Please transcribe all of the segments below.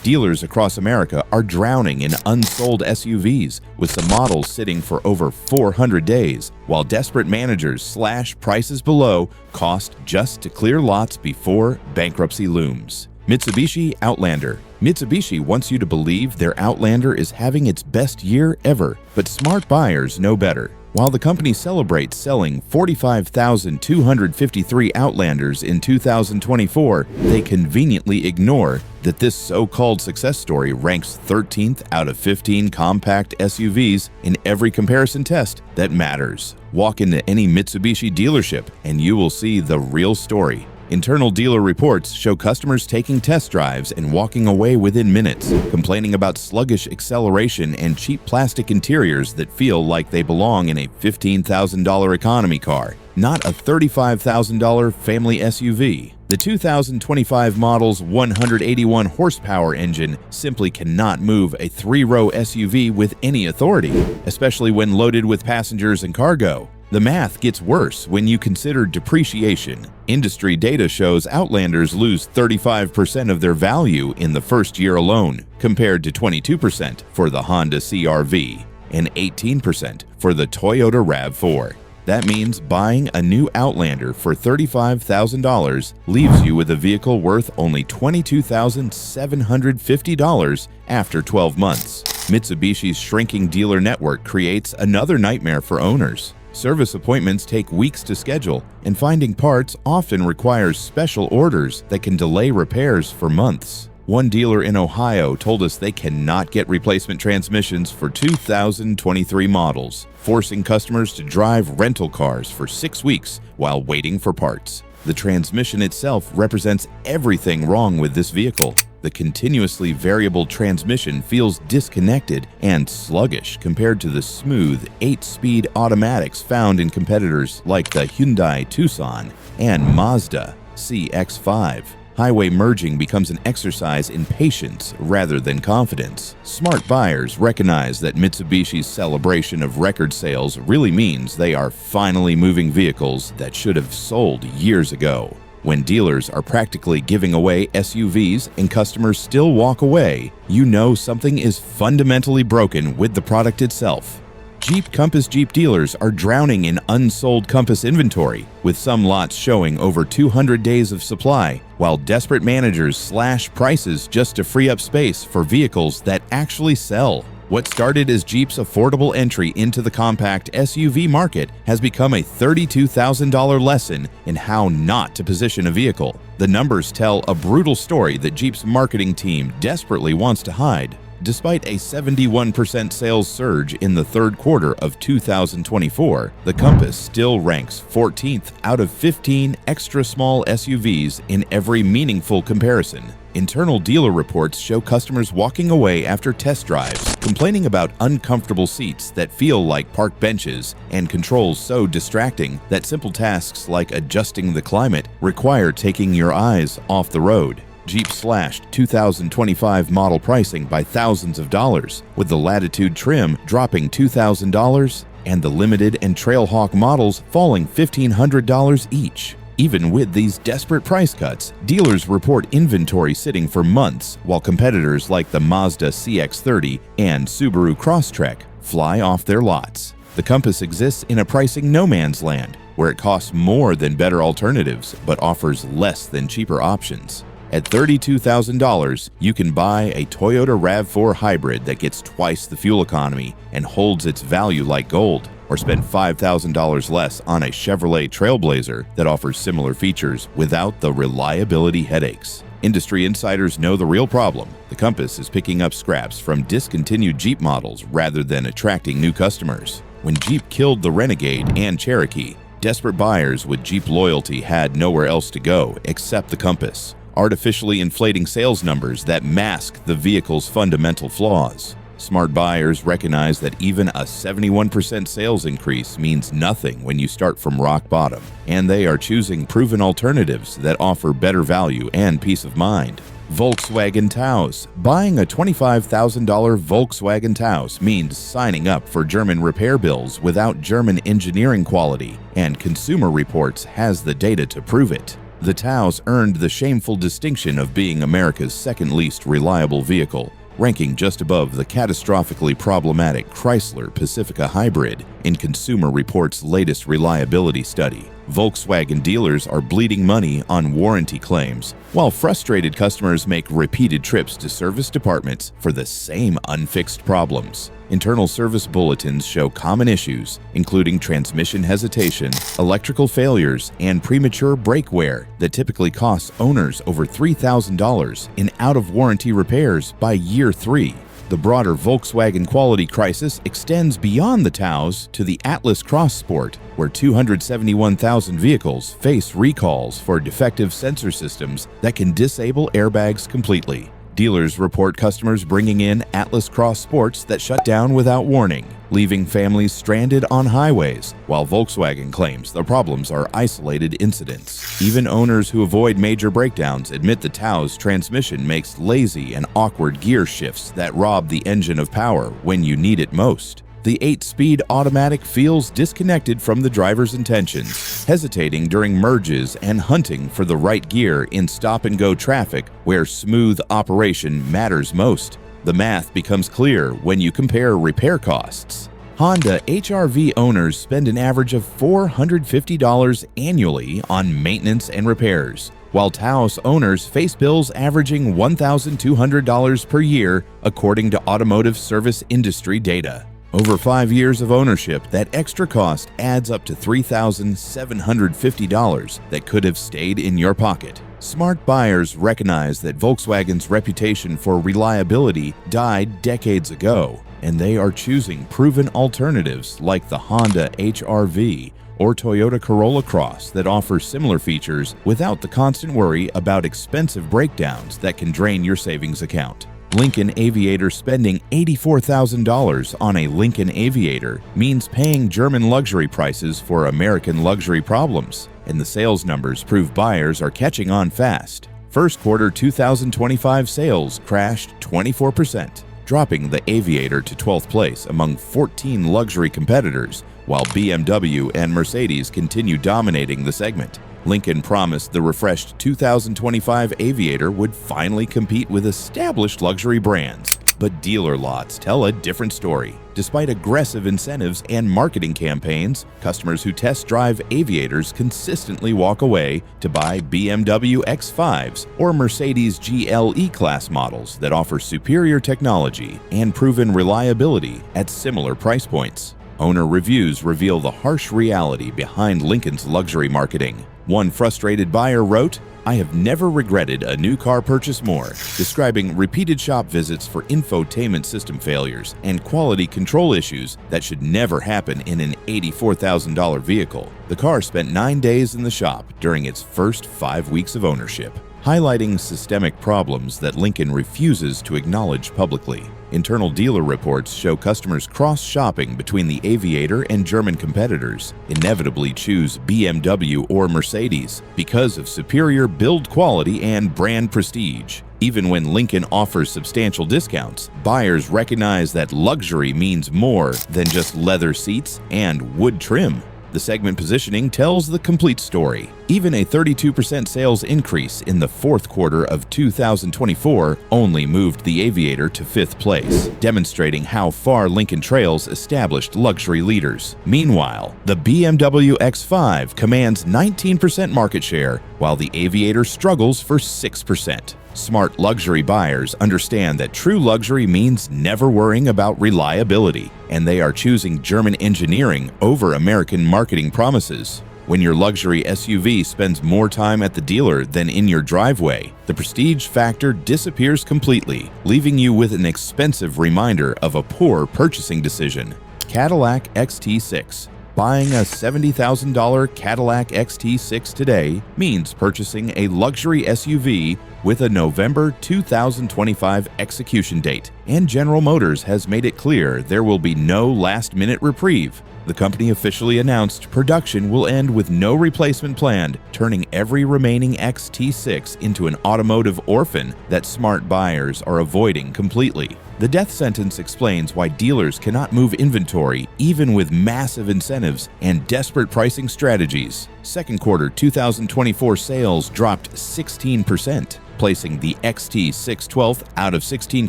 Dealers across America are drowning in unsold SUVs, with some models sitting for over 400 days, while desperate managers slash prices below cost just to clear lots before bankruptcy looms. Mitsubishi Outlander. Mitsubishi wants you to believe their Outlander is having its best year ever, but smart buyers know better. While the company celebrates selling 45,253 Outlanders in 2024, they conveniently ignore that this so-called success story ranks 13th out of 15 compact SUVs in every comparison test that matters. Walk into any Mitsubishi dealership and you will see the real story. Internal dealer reports show customers taking test drives and walking away within minutes, complaining about sluggish acceleration and cheap plastic interiors that feel like they belong in a $15,000 economy car, not a $35,000 family SUV. The 2025 model's 181 horsepower engine simply cannot move a three-row SUV with any authority, especially when loaded with passengers and cargo. The math gets worse when you consider depreciation. Industry data shows Outlanders lose 35% of their value in the first year alone, compared to 22% for the Honda CR-V and 18% for the Toyota RAV4. That means buying a new Outlander for $35,000 leaves you with a vehicle worth only $22,750 after 12 months. Mitsubishi's shrinking dealer network creates another nightmare for owners. Service appointments take weeks to schedule, and finding parts often requires special orders that can delay repairs for months. One dealer in Ohio told us they cannot get replacement transmissions for 2023 models, forcing customers to drive rental cars for 6 weeks while waiting for parts. The transmission itself represents everything wrong with this vehicle. The continuously variable transmission feels disconnected and sluggish compared to the smooth 8-speed automatics found in competitors like the Hyundai Tucson and Mazda CX-5. Highway merging becomes an exercise in patience rather than confidence. Smart buyers recognize that Mitsubishi's celebration of record sales really means they are finally moving vehicles that should have sold years ago. When dealers are practically giving away SUVs and customers still walk away, you know something is fundamentally broken with the product itself. Jeep Compass Jeep dealers are drowning in unsold Compass inventory, with some lots showing over 200 days of supply, while desperate managers slash prices just to free up space for vehicles that actually sell. What started as Jeep's affordable entry into the compact SUV market has become a $32,000 lesson in how not to position a vehicle. The numbers tell a brutal story that Jeep's marketing team desperately wants to hide. Despite a 71% sales surge in the third quarter of 2024, the Compass still ranks 14th out of 15 extra small SUVs in every meaningful comparison. Internal dealer reports show customers walking away after test drives, complaining about uncomfortable seats that feel like park benches and controls so distracting that simple tasks like adjusting the climate require taking your eyes off the road. Jeep slashed 2025 model pricing by thousands of dollars, with the Latitude trim dropping $2,000 and the Limited and Trailhawk models falling $1,500 each. Even with these desperate price cuts, dealers report inventory sitting for months, while competitors like the Mazda CX-30 and Subaru Crosstrek fly off their lots. The Compass exists in a pricing no man's land, where it costs more than better alternatives but offers less than cheaper options. At $32,000, you can buy a Toyota RAV4 hybrid that gets twice the fuel economy and holds its value like gold, or spend $5,000 less on a Chevrolet Trailblazer that offers similar features without the reliability headaches. Industry insiders know the real problem. The Compass is picking up scraps from discontinued Jeep models rather than attracting new customers. When Jeep killed the Renegade and Cherokee, desperate buyers with Jeep loyalty had nowhere else to go except the Compass, artificially inflating sales numbers that mask the vehicle's fundamental flaws. Smart buyers recognize that even a 71% sales increase means nothing when you start from rock bottom, and they are choosing proven alternatives that offer better value and peace of mind. Volkswagen Taos. Buying a $25,000 Volkswagen Taos means signing up for German repair bills without German engineering quality, and Consumer Reports has the data to prove it. The Taos earned the shameful distinction of being America's second least reliable vehicle, ranking just above the catastrophically problematic Chrysler Pacifica Hybrid in Consumer Reports' latest reliability study. Volkswagen dealers are bleeding money on warranty claims, while frustrated customers make repeated trips to service departments for the same unfixed problems. Internal service bulletins show common issues, including transmission hesitation, electrical failures, and premature brake wear that typically costs owners over $3,000 in out-of-warranty repairs by year 3. The broader Volkswagen quality crisis extends beyond the Taos to the Atlas Cross Sport, where 271,000 vehicles face recalls for defective sensor systems that can disable airbags completely. Dealers report customers bringing in Atlas Cross Sports that shut down without warning, leaving families stranded on highways, while Volkswagen claims the problems are isolated incidents. Even owners who avoid major breakdowns admit the Taos transmission makes lazy and awkward gear shifts that rob the engine of power when you need it most. The 8-speed automatic feels disconnected from the driver's intentions, hesitating during merges and hunting for the right gear in stop-and-go traffic where smooth operation matters most. The math becomes clear when you compare repair costs. Honda HR-V owners spend an average of $450 annually on maintenance and repairs, while Taos owners face bills averaging $1,200 per year, according to automotive service industry data. Over 5 years of ownership, that extra cost adds up to $3,750 that could have stayed in your pocket. Smart buyers recognize that Volkswagen's reputation for reliability died decades ago, and they are choosing proven alternatives like the Honda HR-V or Toyota Corolla Cross that offer similar features without the constant worry about expensive breakdowns that can drain your savings account. Lincoln Aviator spending $84,000 on a Lincoln Aviator means paying German luxury prices for American luxury problems, and the sales numbers prove buyers are catching on fast. First quarter 2025 sales crashed 24%, dropping the Aviator to 12th place among 14 luxury competitors, while BMW and Mercedes continue dominating the segment. Lincoln promised the refreshed 2025 Aviator would finally compete with established luxury brands. But dealer lots tell a different story. Despite aggressive incentives and marketing campaigns, customers who test drive Aviators consistently walk away to buy BMW X5s or Mercedes GLE class models that offer superior technology and proven reliability at similar price points. Owner reviews reveal the harsh reality behind Lincoln's luxury marketing. One frustrated buyer wrote, "I have never regretted a new car purchase more," describing repeated shop visits for infotainment system failures and quality control issues that should never happen in an $84,000 vehicle. The car spent 9 days in the shop during its first 5 weeks of ownership, highlighting systemic problems that Lincoln refuses to acknowledge publicly. Internal dealer reports show customers cross-shopping between the Aviator and German competitors, inevitably choose BMW or Mercedes because of superior build quality and brand prestige. Even when Lincoln offers substantial discounts, buyers recognize that luxury means more than just leather seats and wood trim. The segment positioning tells the complete story. Even a 32% sales increase in the fourth quarter of 2024 only moved the Aviator to 5th place, demonstrating how far Lincoln trails established luxury leaders. Meanwhile, the BMW X5 commands 19% market share, while the Aviator struggles for 6%. Smart luxury buyers understand that true luxury means never worrying about reliability, and they are choosing German engineering over American marketing promises. When your luxury SUV spends more time at the dealer than in your driveway, the prestige factor disappears completely, leaving you with an expensive reminder of a poor purchasing decision. Cadillac XT6. Buying a $70,000 Cadillac XT6 today means purchasing a luxury SUV with a November 2025 execution date, and General Motors has made it clear there will be no last-minute reprieve. The company officially announced production will end with no replacement planned, turning every remaining XT6 into an automotive orphan that smart buyers are avoiding completely. The death sentence explains why dealers cannot move inventory even with massive incentives and desperate pricing strategies. Second quarter 2024 sales dropped 16%, placing the XT6 12th out of 16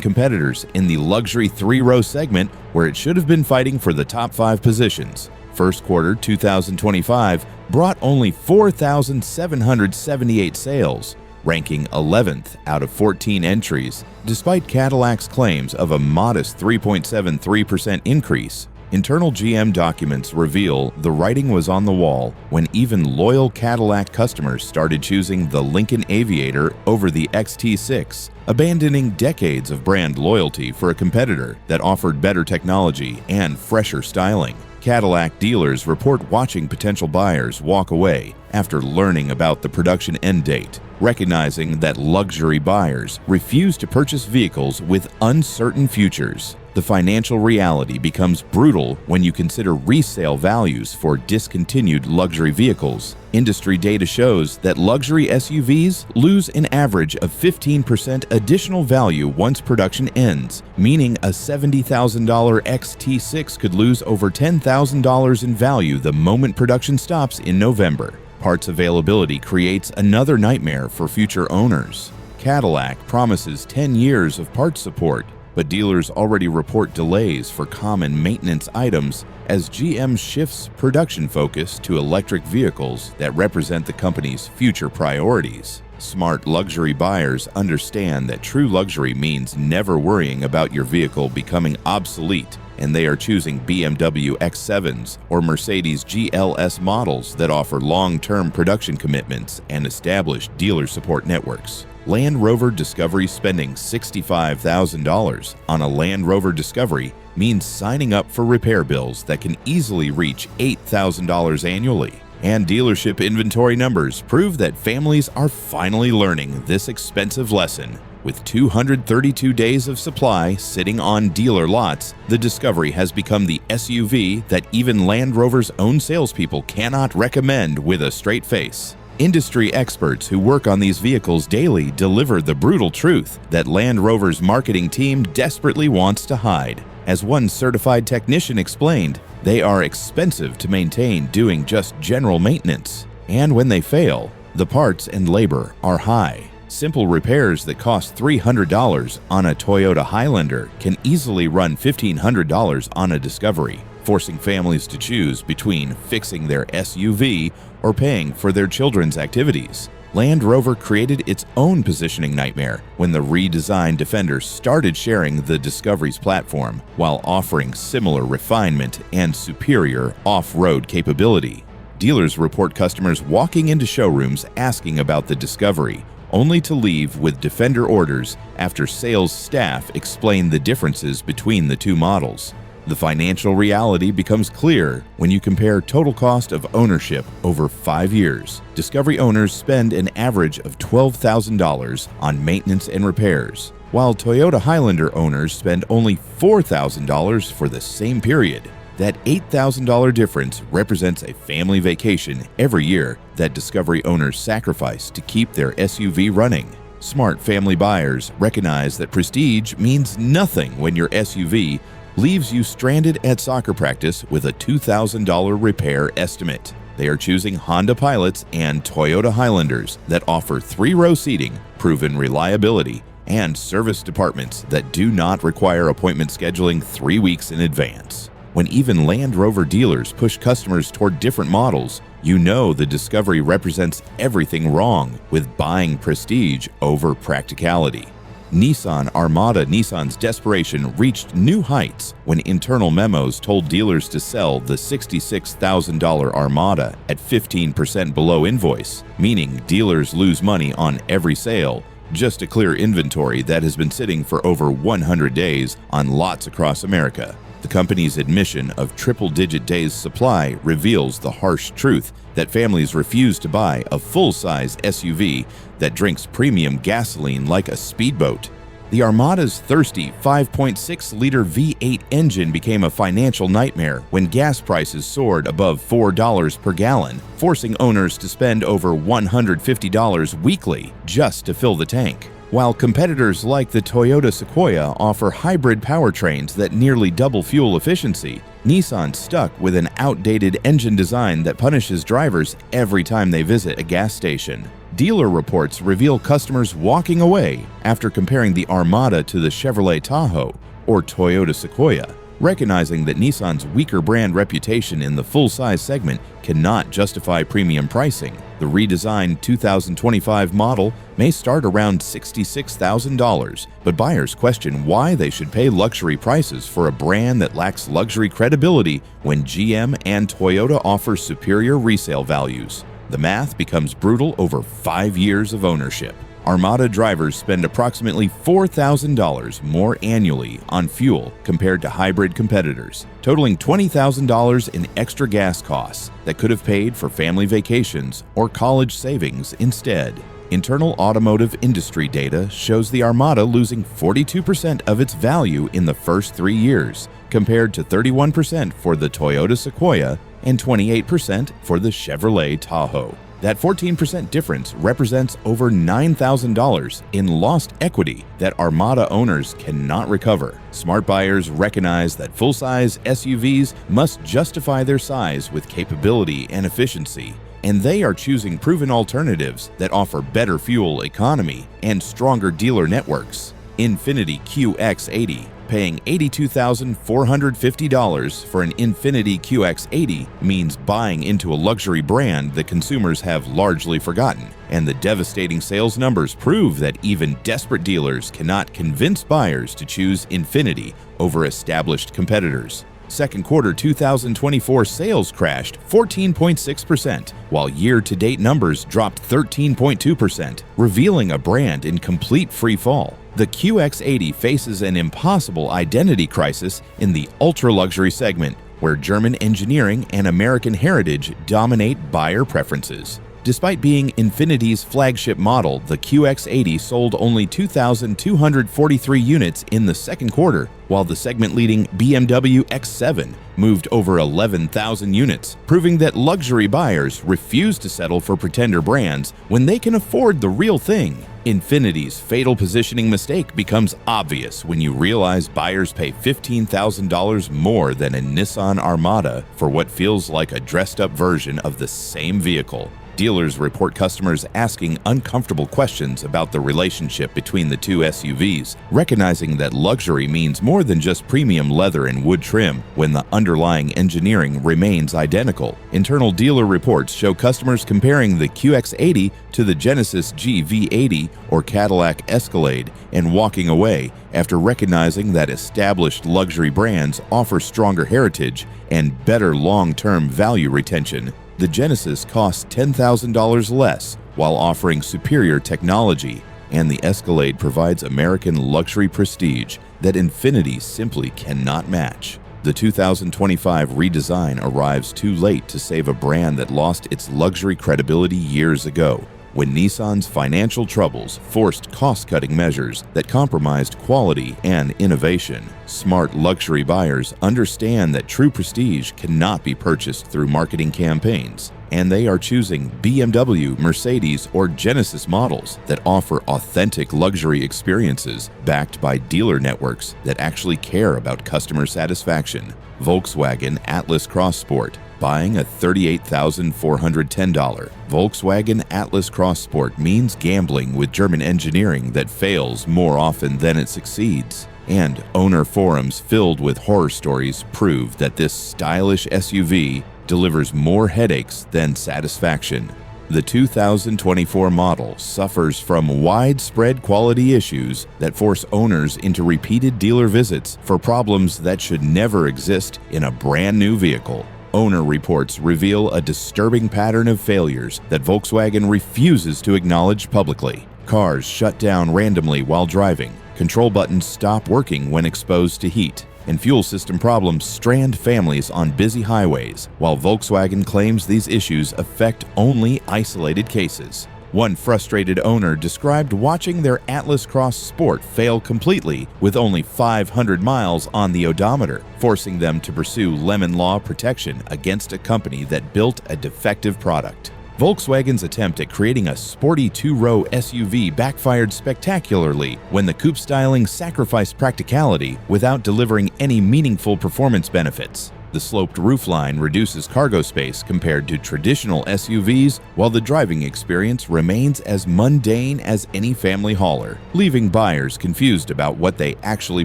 competitors in the luxury 3-row segment where it should have been fighting for the top 5 positions. First quarter 2025 brought only 4,778 sales, ranking 11th out of 14 entries, despite Cadillac's claims of a modest 3.73% increase. Internal GM documents reveal the writing was on the wall when even loyal Cadillac customers started choosing the Lincoln Aviator over the XT6, abandoning decades of brand loyalty for a competitor that offered better technology and fresher styling. Cadillac dealers report watching potential buyers walk away after learning about the production end date, recognizing that luxury buyers refuse to purchase vehicles with uncertain futures. The financial reality becomes brutal when you consider resale values for discontinued luxury vehicles. Industry data shows that luxury SUVs lose an average of 15% additional value once production ends, meaning a $70,000 XT6 could lose over $10,000 in value the moment production stops in November. Parts availability creates another nightmare for future owners. Cadillac promises 10 years of parts support, but dealers already report delays for common maintenance items as GM shifts production focus to electric vehicles that represent the company's future priorities. Smart luxury buyers understand that true luxury means never worrying about your vehicle becoming obsolete, and they are choosing BMW X7s or Mercedes GLS models that offer long-term production commitments and established dealer support networks. Land Rover Discovery spending $65,000 on a Land Rover Discovery means signing up for repair bills that can easily reach $8,000 annually. And dealership inventory numbers prove that families are finally learning this expensive lesson. With 232 days of supply sitting on dealer lots, the Discovery has become the SUV that even Land Rover's own salespeople cannot recommend with a straight face. Industry experts who work on these vehicles daily deliver the brutal truth that Land Rover's marketing team desperately wants to hide. As one certified technician explained, they are expensive to maintain doing just general maintenance. And when they fail, the parts and labor are high. Simple repairs that cost $300 on a Toyota Highlander can easily run $1,500 on a Discovery, forcing families to choose between fixing their SUV or paying for their children's activities. Land Rover created its own positioning nightmare when the redesigned Defender started sharing the Discovery's platform while offering similar refinement and superior off-road capability. Dealers report customers walking into showrooms asking about the Discovery, only to leave with Defender orders after sales staff explain the differences between the two models. The financial reality becomes clear when you compare total cost of ownership over 5 years. Discovery owners spend an average of $12,000 on maintenance and repairs, while Toyota Highlander owners spend only $4,000 for the same period. That $8,000 difference represents a family vacation every year that Discovery owners sacrifice to keep their SUV running. Smart family buyers recognize that prestige means nothing when your SUV leaves you stranded at soccer practice with a $2,000 repair estimate. They are choosing Honda Pilots and Toyota Highlanders that offer 3-row seating, proven reliability, and service departments that do not require appointment scheduling 3 weeks in advance. When even Land Rover dealers push customers toward different models, you know the Discovery represents everything wrong with buying prestige over practicality. Nissan Nissan's desperation reached new heights when internal memos told dealers to sell the $66,000 Armada at 15% below invoice, meaning dealers lose money on every sale just to clear inventory that has been sitting for over 100 days on lots across America. The company's admission of triple-digit days supply reveals the harsh truth that families refuse to buy a full-size SUV that drinks premium gasoline like a speedboat. The Armada's thirsty 5.6-liter V8 engine became a financial nightmare when gas prices soared above $4 per gallon, forcing owners to spend over $150 weekly just to fill the tank. While competitors like the Toyota Sequoia offer hybrid powertrains that nearly double fuel efficiency, Nissan's stuck with an outdated engine design that punishes drivers every time they visit a gas station. Dealer reports reveal customers walking away after comparing the Armada to the Chevrolet Tahoe or Toyota Sequoia, recognizing that Nissan's weaker brand reputation in the full-size segment cannot justify premium pricing. The redesigned 2025 model may start around $66,000, but buyers question why they should pay luxury prices for a brand that lacks luxury credibility when GM and Toyota offer superior resale values. The math becomes brutal over 5 years of ownership. Armada drivers spend approximately $4,000 more annually on fuel compared to hybrid competitors, totaling $20,000 in extra gas costs that could have paid for family vacations or college savings instead. Internal automotive industry data shows the Armada losing 42% of its value in the first 3 years, compared to 31% for the Toyota Sequoia and 28% for the Chevrolet Tahoe. That 14% difference represents over $9,000 in lost equity that Armada owners cannot recover. Smart buyers recognize that full-size SUVs must justify their size with capability and efficiency, and they are choosing proven alternatives that offer better fuel economy and stronger dealer networks. Infiniti QX80. Paying $82,450 for an Infiniti QX80 means buying into a luxury brand that consumers have largely forgotten, and the devastating sales numbers prove that even desperate dealers cannot convince buyers to choose Infiniti over established competitors. Second quarter 2024 sales crashed 14.6%, while year-to-date numbers dropped 13.2%, revealing a brand in complete free fall. The QX80 faces an impossible identity crisis in the ultra-luxury segment, where German engineering and American heritage dominate buyer preferences. Despite being Infiniti's flagship model, the QX80 sold only 2,243 units in the second quarter, while the segment-leading BMW X7 moved over 11,000 units, proving that luxury buyers refuse to settle for pretender brands when they can afford the real thing. Infiniti's fatal positioning mistake becomes obvious when you realize buyers pay $15,000 more than a Nissan Armada for what feels like a dressed-up version of the same vehicle. Dealers report customers asking uncomfortable questions about the relationship between the two SUVs, recognizing that luxury means more than just premium leather and wood trim when the underlying engineering remains identical. Internal dealer reports show customers comparing the QX80 to the Genesis G V80 or Cadillac Escalade and walking away after recognizing that established luxury brands offer stronger heritage and better long-term value retention. The Genesis costs $10,000 less while offering superior technology, and the Escalade provides American luxury prestige that Infiniti simply cannot match. The 2025 redesign arrives too late to save a brand that lost its luxury credibility years ago, when Nissan's financial troubles forced cost-cutting measures that compromised quality and innovation. Smart luxury buyers understand that true prestige cannot be purchased through marketing campaigns, and they are choosing BMW, Mercedes, or Genesis models that offer authentic luxury experiences backed by dealer networks that actually care about customer satisfaction. Volkswagen Atlas Cross Sport. Buying a $38,410 Volkswagen Atlas Cross Sport means gambling with German engineering that fails more often than it succeeds. And owner forums filled with horror stories prove that this stylish SUV delivers more headaches than satisfaction. The 2024 model suffers from widespread quality issues that force owners into repeated dealer visits for problems that should never exist in a brand new vehicle. Owner reports reveal a disturbing pattern of failures that Volkswagen refuses to acknowledge publicly. Cars shut down randomly while driving. Control buttons stop working when exposed to heat. and fuel system problems strand families on busy highways, while Volkswagen claims these issues affect only isolated cases. One frustrated owner described watching their Atlas Cross Sport fail completely with only 500 miles on the odometer, forcing them to pursue lemon law protection against a company that built a defective product. Volkswagen's attempt at creating a sporty two-row SUV backfired spectacularly when the coupe styling sacrificed practicality without delivering any meaningful performance benefits. The sloped roofline reduces cargo space compared to traditional SUVs, while the driving experience remains as mundane as any family hauler, leaving buyers confused about what they actually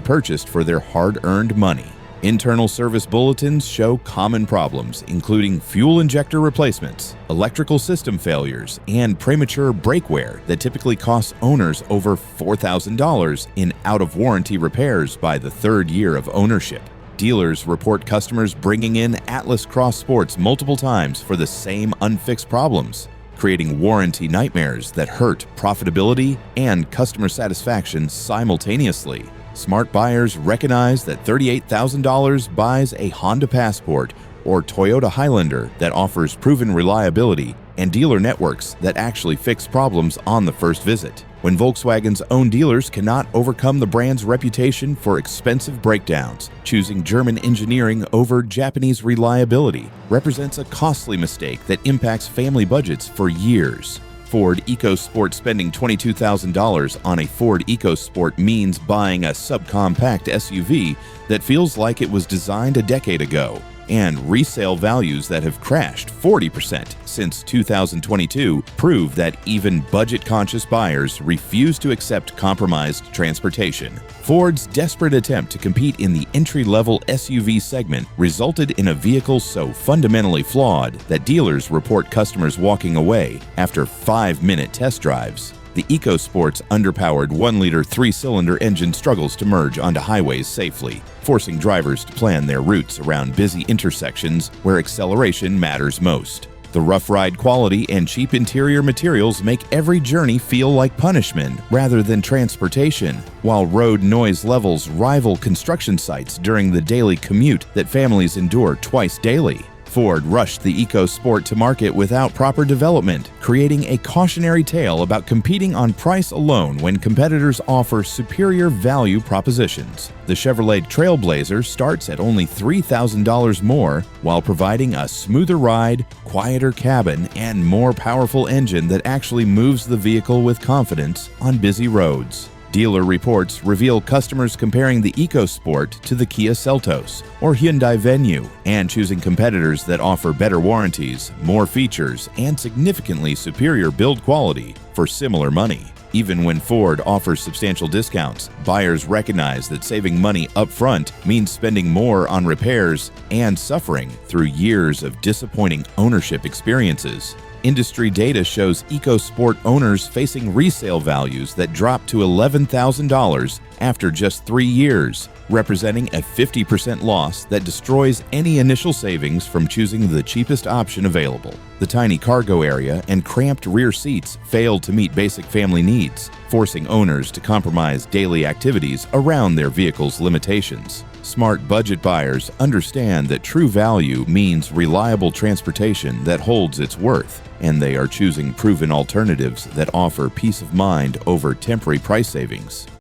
purchased for their hard-earned money. Internal service bulletins show common problems, including fuel injector replacements, electrical system failures, and premature brake wear that typically costs owners over $4,000 in out-of-warranty repairs by the third year of ownership. Dealers report customers bringing in Atlas Cross Sports multiple times for the same unfixed problems, creating warranty nightmares that hurt profitability and customer satisfaction simultaneously. Smart buyers recognize that $38,000 buys a Honda Passport or Toyota Highlander that offers proven reliability and dealer networks that actually fix problems on the first visit. When Volkswagen's own dealers cannot overcome the brand's reputation for expensive breakdowns, choosing German engineering over Japanese reliability represents a costly mistake that impacts family budgets for years. Ford EcoSport spending $22,000 on a Ford EcoSport means buying a subcompact SUV that feels like it was designed a decade ago, and resale values that have crashed 40% since 2022 prove that even budget-conscious buyers refuse to accept compromised transportation. Ford's desperate attempt to compete in the entry-level SUV segment resulted in a vehicle so fundamentally flawed that dealers report customers walking away after 5-minute test drives. The EcoSport's underpowered 1-liter 3-cylinder engine struggles to merge onto highways safely, forcing drivers to plan their routes around busy intersections where acceleration matters most. The rough ride quality and cheap interior materials make every journey feel like punishment rather than transportation, while road noise levels rival construction sites during the daily commute that families endure twice daily. Ford rushed the EcoSport to market without proper development, creating a cautionary tale about competing on price alone when competitors offer superior value propositions. The Chevrolet Trailblazer starts at only $3,000 more while providing a smoother ride, quieter cabin, and more powerful engine that actually moves the vehicle with confidence on busy roads. Dealer reports reveal customers comparing the EcoSport to the Kia Seltos or Hyundai Venue and choosing competitors that offer better warranties, more features, and significantly superior build quality for similar money. Even when Ford offers substantial discounts, buyers recognize that saving money up front means spending more on repairs and suffering through years of disappointing ownership experiences. Industry data shows EcoSport owners facing resale values that drop to $11,000 after just 3 years, representing a 50% loss that destroys any initial savings from choosing the cheapest option available. The tiny cargo area and cramped rear seats fail to meet basic family needs, forcing owners to compromise daily activities around their vehicle's limitations. Smart budget buyers understand that true value means reliable transportation that holds its worth, and they are choosing proven alternatives that offer peace of mind over temporary price savings.